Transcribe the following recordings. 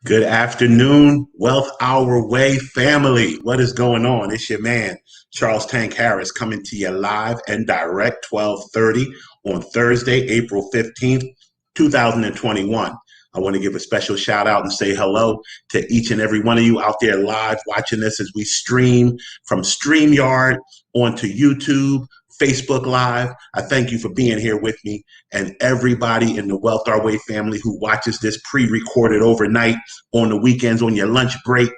Good afternoon, Wealth Our Way family. What is going on? It's your man, Charles Tank Harris, coming to you live and direct, 12:30 on Thursday, April 15th, 2021. I want to give a special shout out and say hello to each and every one of you out there live watching this as we stream from StreamYard onto YouTube, Facebook Live. I thank you for being here with me, and everybody in the Wealth Our Way family who watches this pre-recorded overnight, on the weekends, on your lunch break,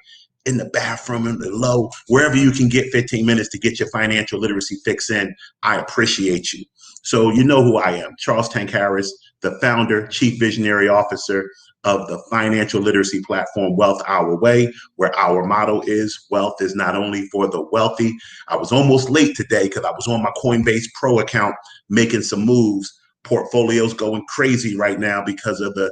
in the bathroom, in the low, wherever you can get 15 minutes to get your financial literacy fix in. I appreciate you. So you know who I am, Charles Tank Harris, the founder, chief visionary officer of the financial literacy platform Wealth Our Way, where our motto is wealth is not only for the wealthy. I was almost late today because I was on my Coinbase Pro account making some moves. Portfolio's going crazy right now because of the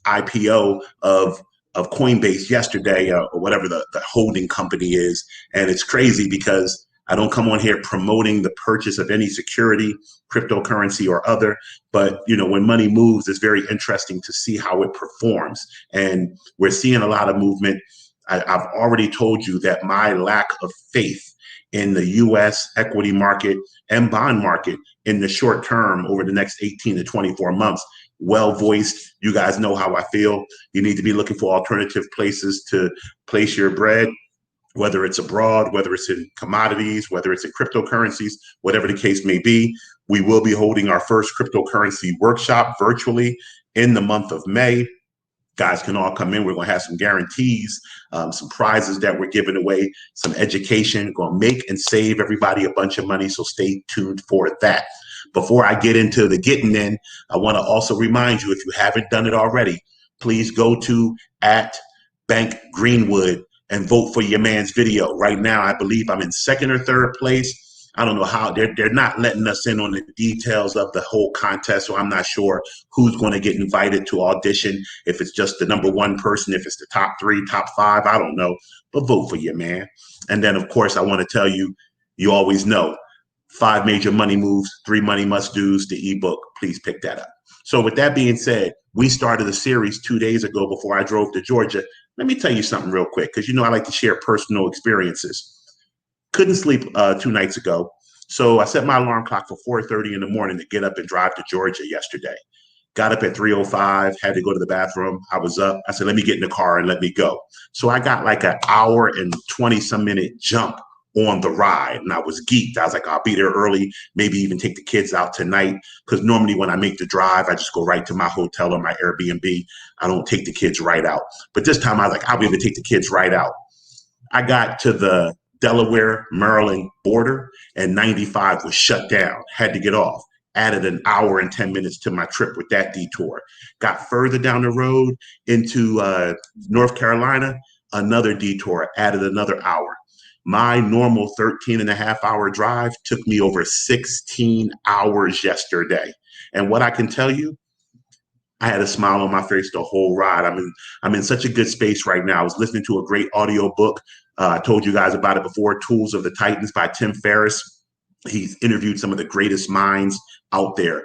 IPO of Coinbase yesterday, or whatever the holding company is. And it's crazy because I don't come on here promoting the purchase of any security, cryptocurrency or other. But, when money moves, it's very interesting to see how it performs. And we're seeing a lot of movement. I've already told you that my lack of faith in the U.S. equity market and bond market in the short term over the next 18 to 24 months, well voiced. You guys know how I feel. You need to be looking for alternative places to place your bread, whether it's abroad, whether it's in commodities, whether it's in cryptocurrencies, whatever the case may be. We will be holding our first cryptocurrency workshop virtually in the month of May. Guys can all come in. We're going to have some guarantees, some prizes that we're giving away, some education, going to make and save everybody a bunch of money. So stay tuned for that. Before I get into the getting in, I want to also remind you, if you haven't done it already, please go to @BankGreenwood and vote for your man's video. Right now, I believe I'm in second or third place. I don't know how they're not letting us in on the details of the whole contest, so I'm not sure who's going to get invited to audition. If it's just the number one person, if it's the top three, top five, I don't know. But vote for your man. And then, of course, I want to tell you, you always know 5 major money moves, 3 money must do's, the ebook. Please pick that up. So with that being said, we started a series 2 days ago before I drove to Georgia. Let me tell you something real quick, because I like to share personal experiences. Couldn't sleep 2 nights ago. So I set my alarm clock for 4:30 in the morning to get up and drive to Georgia yesterday. Got up at 3:05, had to go to the bathroom. I was up. I said, let me get in the car and let me go. So I got like an hour and 20 some minute jump on the ride, and I was geeked. I was like, I'll be there early, maybe even take the kids out tonight, because normally when I make the drive, I just go right to my hotel or my Airbnb. I don't take the kids right out. But this time I was like, I'll be able to take the kids right out. I got to the Delaware, Maryland border, and 95 was shut down. Had to get off. Added an hour and 10 minutes to my trip with that detour. Got further down the road into North Carolina, another detour, added another hour. My normal 13 and a half hour drive took me over 16 hours yesterday. And what I can tell you, I had a smile on my face the whole ride. I'm in such a good space right now. I was listening to a great audio book. I told you guys about it before, Tools of the Titans by Tim Ferriss. He's interviewed some of the greatest minds out there.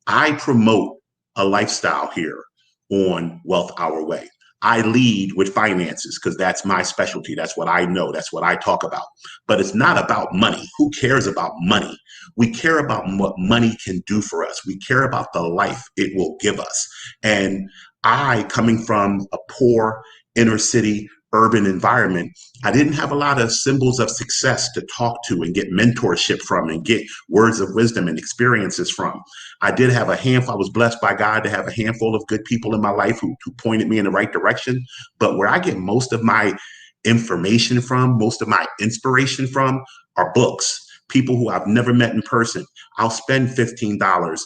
I promote a lifestyle here on Wealth Our Way. I lead with finances because that's my specialty. That's what I know. That's what I talk about. But it's not about money. Who cares about money? We care about what money can do for us. We care about the life it will give us. And I, coming from a poor inner city urban environment, I didn't have a lot of symbols of success to talk to and get mentorship from and get words of wisdom and experiences from. I did have a handful. I was blessed by God to have a handful of good people in my life who pointed me in the right direction. But where I get most of my information from, most of my inspiration from, are books. People who I've never met in person. I'll spend $15, $20,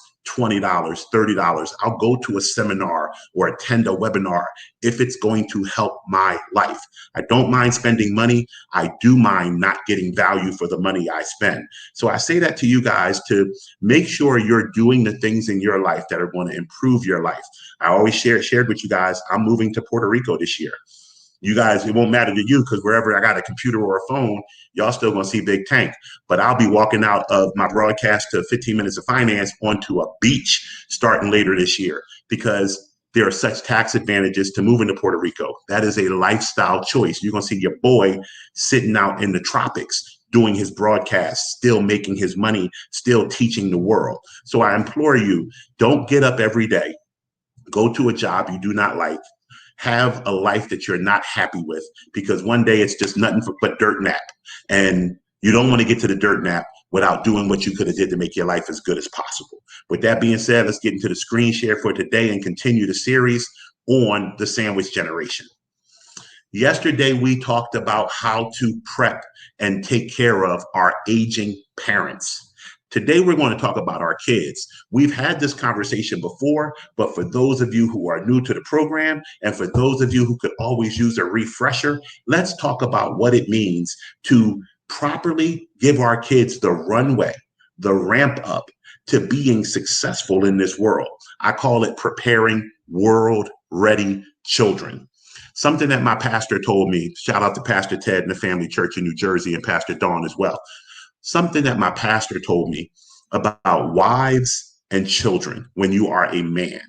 $30. I'll go to a seminar or attend a webinar if it's going to help my life. I don't mind spending money. I do mind not getting value for the money I spend. So I say that to you guys to make sure you're doing the things in your life that are going to improve your life. I always shared with you guys, I'm moving to Puerto Rico this year. You guys, it won't matter to you because wherever I got a computer or a phone, y'all still gonna see Big Tank. But I'll be walking out of my broadcast to 15 Minutes of Finance onto a beach starting later this year, because there are such tax advantages to moving to Puerto Rico. That is a lifestyle choice. You're going to see your boy sitting out in the tropics doing his broadcast, still making his money, still teaching the world. So I implore you, don't get up every day, go to a job you do not like, have a life that you're not happy with, because one day it's just nothing but dirt nap. And you don't want to get to the dirt nap without doing what you could have did to make your life as good as possible. With that being said, let's get into the screen share for today and continue the series on the sandwich generation. Yesterday, we talked about how to prep and take care of our aging parents. Today, we're going to talk about our kids. We've had this conversation before, but for those of you who are new to the program, and for those of you who could always use a refresher, let's talk about what it means to properly give our kids the runway, the ramp up to being successful in this world. I call it preparing world-ready children. Something that my pastor told me, shout out to Pastor Ted and the Family Church in New Jersey and Pastor Dawn as well. Something that my pastor told me about wives and children when you are a man.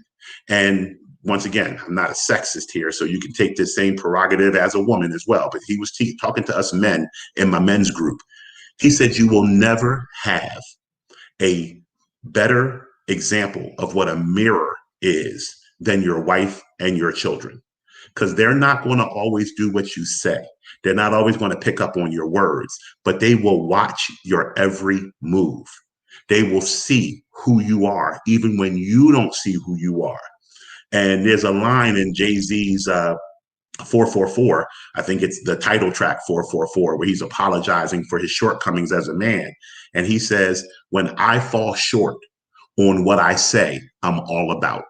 And once again, I'm not a sexist here, so you can take this same prerogative as a woman as well. But he was talking to us men in my men's group. He said, you will never have a better example of what a mirror is than your wife and your children, because they're not going to always do what you say. They're not always going to pick up on your words, but they will watch your every move. They will see who you are, even when you don't see who you are. And there's a line in Jay-Z's 444, I think it's the title track 444, where he's apologizing for his shortcomings as a man. And he says, when I fall short on what I say, I'm all about.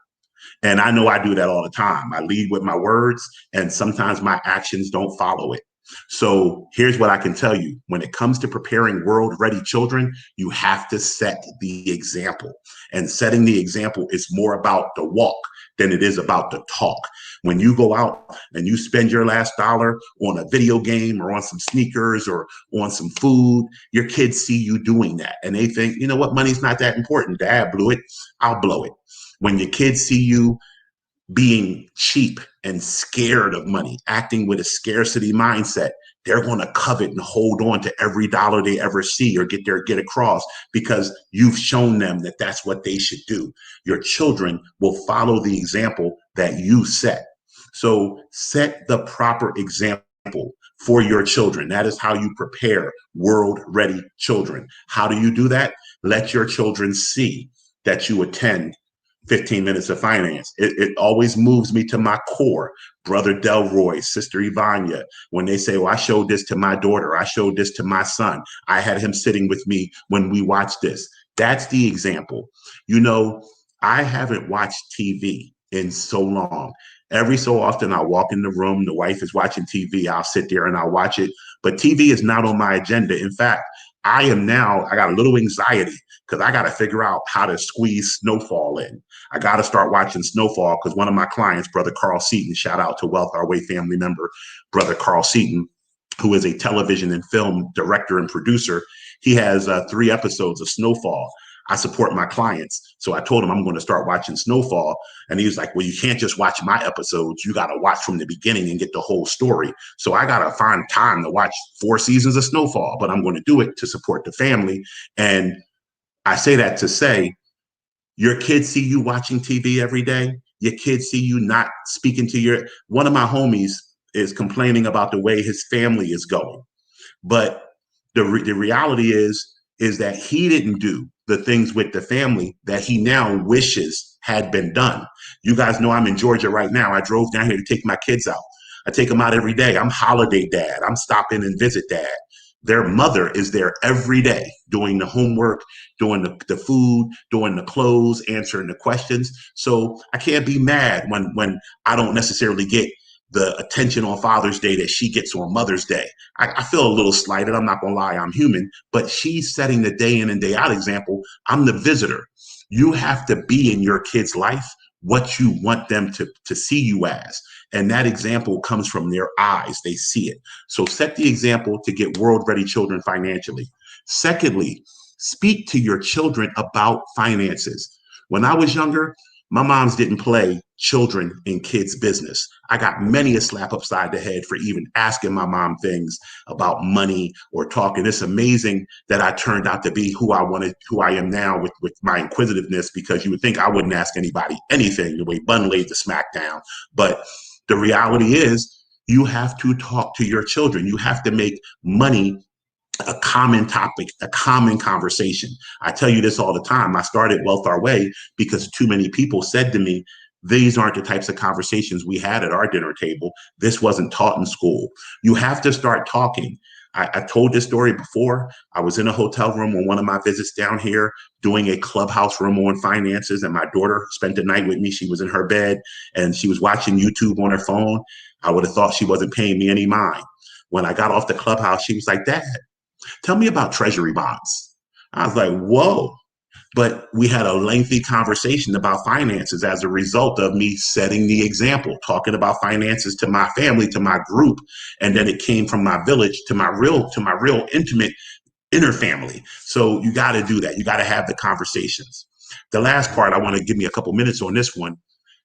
And I know I do that all the time. I lead with my words, and sometimes my actions don't follow it. So here's what I can tell you. When it comes to preparing world-ready children, you have to set the example. And setting the example is more about the walk than it is about the talk. When you go out and you spend your last dollar on a video game or on some sneakers or on some food, your kids see you doing that. And they think, you know what, money's not that important. Dad blew it, I'll blow it. When your kids see you being cheap and scared of money, acting with a scarcity mindset, they're going to covet and hold on to every dollar they ever see or get across, because you've shown them that that's what they should do. Your children will follow the example that you set. So set the proper example for your children. That is how you prepare world-ready children. How do you do that? Let your children see that you attend 15 minutes of finance. It always moves me to my core. Brother Delroy, Sister Ivania, when they say, well, I showed this to my daughter, I showed this to my son, I had him sitting with me when we watched this. That's the example. You know, I haven't watched TV in so long. Every so often I walk in the room, the wife is watching TV, I'll sit there and I'll watch it. But TV is not on my agenda. In fact, I got a little anxiety because I got to figure out how to squeeze Snowfall in. I got to start watching Snowfall because one of my clients, Brother Carl Seaton, shout out to Wealth Our Way family member, Brother Carl Seaton, who is a television and film director and producer. He has 3 episodes of Snowfall. I support my clients. So I told him I'm going to start watching Snowfall. And he was like, well, you can't just watch my episodes. You got to watch from the beginning and get the whole story. So I got to find time to watch 4 seasons of Snowfall, but I'm going to do it to support the family. And I say that to say, your kids see you watching TV every day. Your kids see you not speaking to one of my homies is complaining about the way his family is going. But the reality is that he didn't do the things with the family that he now wishes had been done. You guys know I'm in Georgia right now. I drove down here to take my kids out. I take them out every day. I'm holiday dad. I'm stopping and visit dad. Their mother is there every day doing the homework, doing the food, doing the clothes, answering the questions. So I can't be mad when I don't necessarily get the attention on Father's Day that she gets on Mother's Day. I feel a little slighted. I'm not going to lie. I'm human. But she's setting the day in and day out example. I'm the visitor. You have to be in your kid's life what you want them to see you as. And that example comes from their eyes. They see it. So set the example to get world-ready children financially. Secondly, speak to your children about finances. When I was younger, My moms didn't play children and kids business. I got many a slap upside the head for even asking my mom things about money or talking. It's amazing that I turned out to be who I am now with my inquisitiveness, because you would think I wouldn't ask anybody anything the way Bun laid the smackdown. But the reality is, you have to talk to your children. You have to make money a common topic, a common conversation. I tell you this all the time. I started Wealth Our Way because too many people said to me, these aren't the types of conversations we had at our dinner table. This wasn't taught in school. You have to start talking. I told this story before. I was in a hotel room on one of my visits down here doing a clubhouse room on finances, and my daughter spent the night with me. She was in her bed and she was watching YouTube on her phone. I would have thought she wasn't paying me any mind. When I got off the clubhouse, she was like, Dad, tell me about treasury bonds. I was like, whoa. But we had a lengthy conversation about finances as a result of me setting the example, talking about finances to my family, to my group. And then it came from my village to my real intimate inner family. So you got to do that. You got to have the conversations. The last part, I want to give me a couple minutes on this one.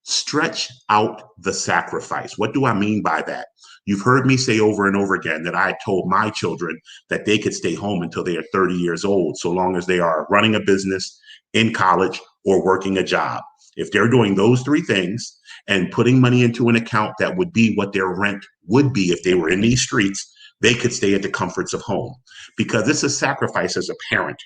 Stretch out the sacrifice. What do I mean by that? You've heard me say over and over again that I told my children that they could stay home until they are 30 years old, so long as they are running a business, in college, or working a job. If they're doing those three things and putting money into an account that would be what their rent would be if they were in these streets, they could stay at the comforts of home. Because it's a sacrifice as a parent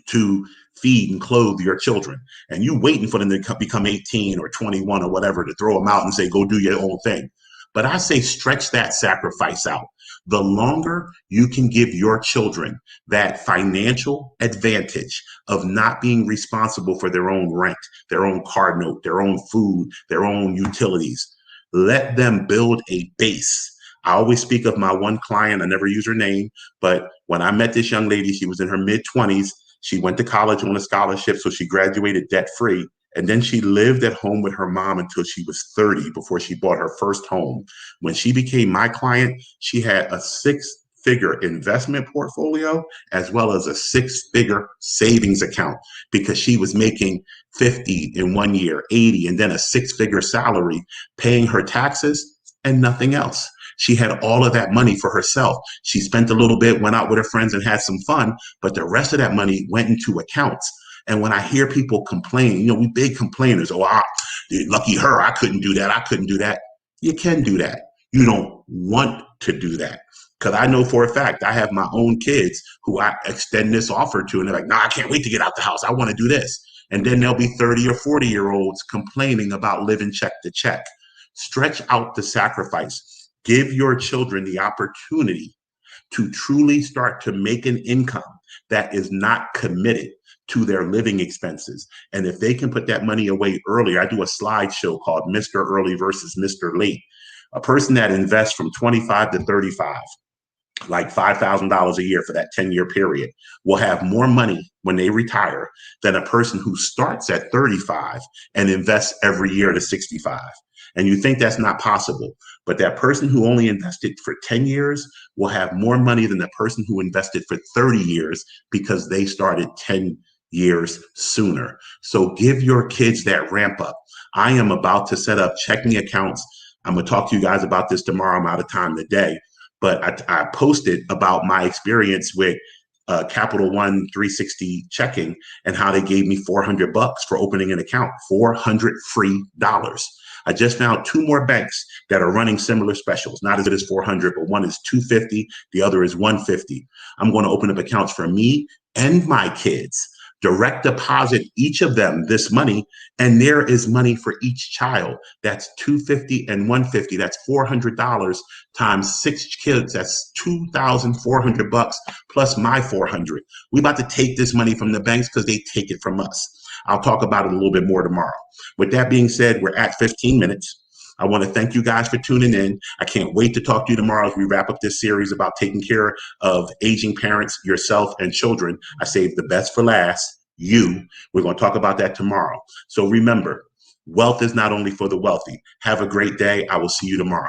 to feed and clothe your children, and you waiting for them to become 18 or 21 or whatever to throw them out and say, go do your own thing. But I say stretch that sacrifice out. The longer you can give your children that financial advantage of not being responsible for their own rent, their own car note, their own food, their own utilities, let them build a base. I always speak of my one client. I never use her name, but when I met this young lady, she was in her mid-20s. She went to college on a scholarship, so she graduated debt-free. And then she lived at home with her mom until she was 30 before she bought her first home. When she became my client, she had a six-figure investment portfolio as well as a six-figure savings account, because she was making 50 in 1 year, 80, and then a six-figure salary, paying her taxes and nothing else. She had all of that money for herself. She spent a little bit, went out with her friends and had some fun, but the rest of that money went into accounts. And when I hear people complain, we big complainers, lucky her, I couldn't do that. I couldn't do that. You can do that. You don't want to do that. Because I know for a fact, I have my own kids who I extend this offer to, and they're like, no, I can't wait to get out the house. I want to do this. And then there'll be 30 or 40-year-olds complaining about living check to check. Stretch out the sacrifice. Give your children the opportunity to truly start to make an income that is not committed to their living expenses. And if they can put that money away earlier, I do a slideshow called Mr. Early versus Mr. Late. A person that invests from 25 to 35, like $5,000 a year for that 10-year period, will have more money when they retire than a person who starts at 35 and invests every year to 65. And you think that's not possible, but that person who only invested for 10 years will have more money than the person who invested for 30 years because they started 10 years sooner. So give your kids that ramp up. I am about to set up checking accounts. I'm going to talk to you guys about this tomorrow. I'm out of time today, but I posted about my experience with Capital One 360 checking and how they gave me $400 for opening an account, $400 free dollars. I just found two more banks that are running similar specials, not as good as 400, but one is 250, the other is 150. I'm going to open up accounts for me and my kids, direct deposit each of them this money, and there is money for each child. That's 250 and 150. That's $400 times 6 kids. That's $2,400 plus my 400. We about to take this money from the banks because they take it from us. I'll talk about it a little bit more tomorrow. With that being said, we're at 15 minutes. I want to thank you guys for tuning in. I can't wait to talk to you tomorrow as we wrap up this series about taking care of aging parents, yourself, and children. I saved the best for last, you. We're going to talk about that tomorrow. So remember, wealth is not only for the wealthy. Have a great day. I will see you tomorrow.